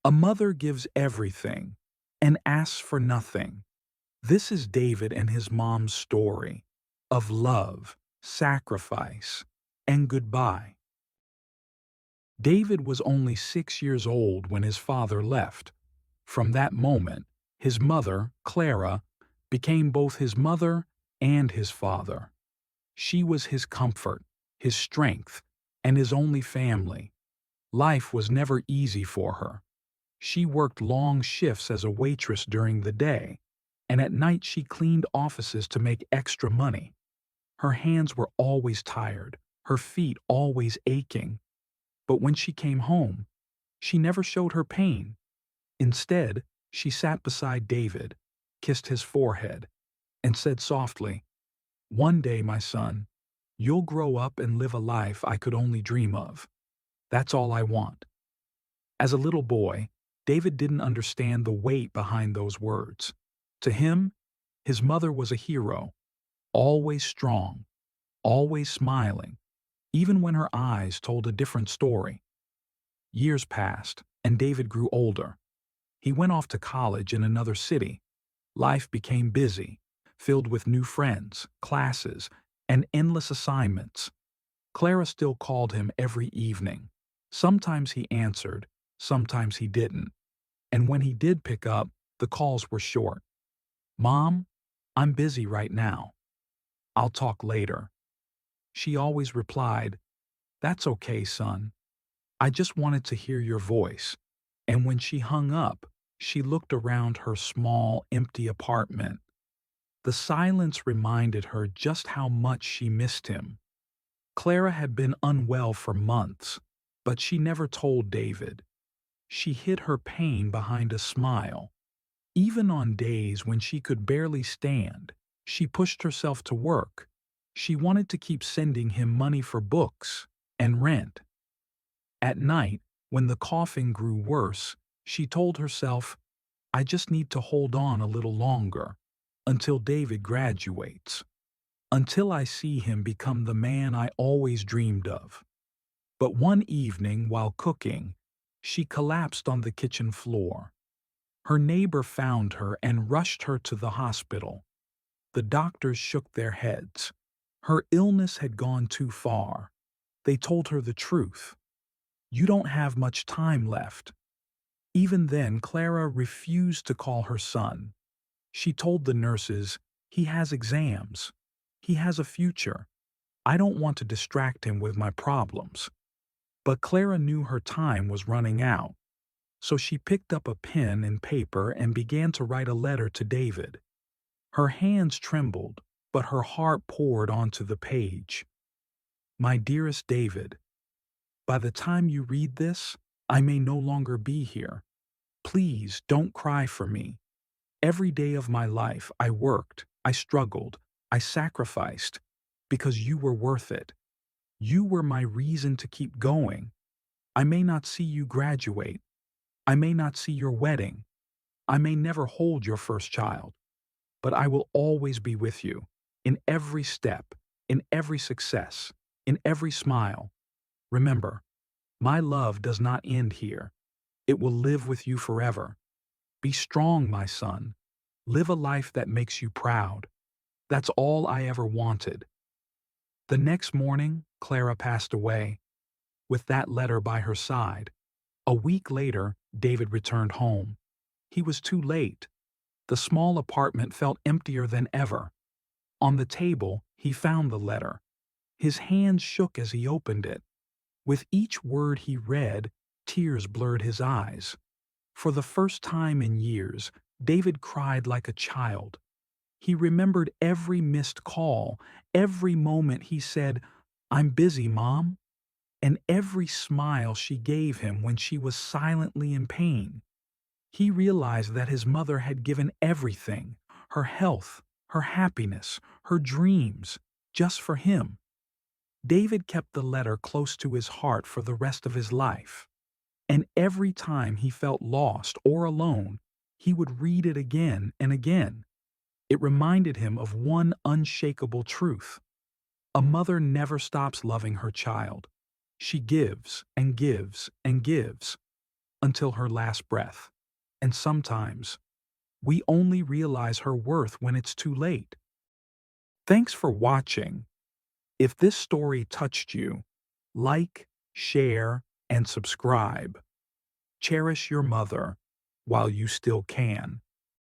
A mother gives everything and asks for nothing. This is David and his mom's story of love, sacrifice, and goodbye. David was only 6 years old when his father left. From that moment, his mother, Clara, became both his mother and his father. She was his comfort, his strength, and his only family. Life was never easy for her. She worked long shifts as a waitress during the day, and at night she cleaned offices to make extra money. Her hands were always tired, her feet always aching. But when she came home, she never showed her pain. Instead, she sat beside David, kissed his forehead, and said softly, "One day, my son, you'll grow up and live a life I could only dream of. That's all I want." As a little boy, David didn't understand the weight behind those words. To him, his mother was a hero, always strong, always smiling, even when her eyes told a different story. Years passed, and David grew older. He went off to college in another city. Life became busy, filled with new friends, classes, and endless assignments. Clara still called him every evening. Sometimes he answered, sometimes he didn't. And when he did pick up, the calls were short. "Mom, I'm busy right now. I'll talk later." She always replied, "That's okay, son. I just wanted to hear your voice." And when she hung up, she looked around her small, empty apartment. The silence reminded her just how much she missed him. Clara had been unwell for months, but she never told David. She hid her pain behind a smile. Even on days when she could barely stand, she pushed herself to work. She wanted to keep sending him money for books and rent. At night, when the coughing grew worse, she told herself, "I just need to hold on a little longer, until David graduates, until I see him become the man I always dreamed of." But one evening while cooking, she collapsed on the kitchen floor. Her neighbor found her and rushed her to the hospital. The doctors shook their heads. Her illness had gone too far. They told her the truth. "You don't have much time left." Even then, Clara refused to call her son. She told the nurses, "He has exams. He has a future. I don't want to distract him with my problems." But Clara knew her time was running out. So she picked up a pen and paper and began to write a letter to David. Her hands trembled, but her heart poured onto the page. "My dearest David, by the time you read this, I may no longer be here. Please don't cry for me. Every day of my life I worked, I struggled, I sacrificed, because you were worth it. You were my reason to keep going. I may not see you graduate. I may not see your wedding. I may never hold your first child. But I will always be with you, in every step, in every success, in every smile. Remember, my love does not end here. It will live with you forever. Be strong, my son. Live a life that makes you proud. That's all I ever wanted." The next morning, Clara passed away, with that letter by her side. A week later, David returned home. He was too late. The small apartment felt emptier than ever. On the table, he found the letter. His hands shook as he opened it. With each word he read, tears blurred his eyes. For the first time in years, David cried like a child. He remembered every missed call, every moment he said, "I'm busy, Mom," and every smile she gave him when she was silently in pain. He realized that his mother had given everything, her health, her happiness, her dreams, just for him. David kept the letter close to his heart for the rest of his life. And every time he felt lost or alone, he would read it again and again. It reminded him of one unshakable truth. A mother never stops loving her child. She gives and gives and gives until her last breath. And sometimes, we only realize her worth when it's too late. Thanks for watching. If this story touched you, like, share, and subscribe. Cherish your mother while you still can.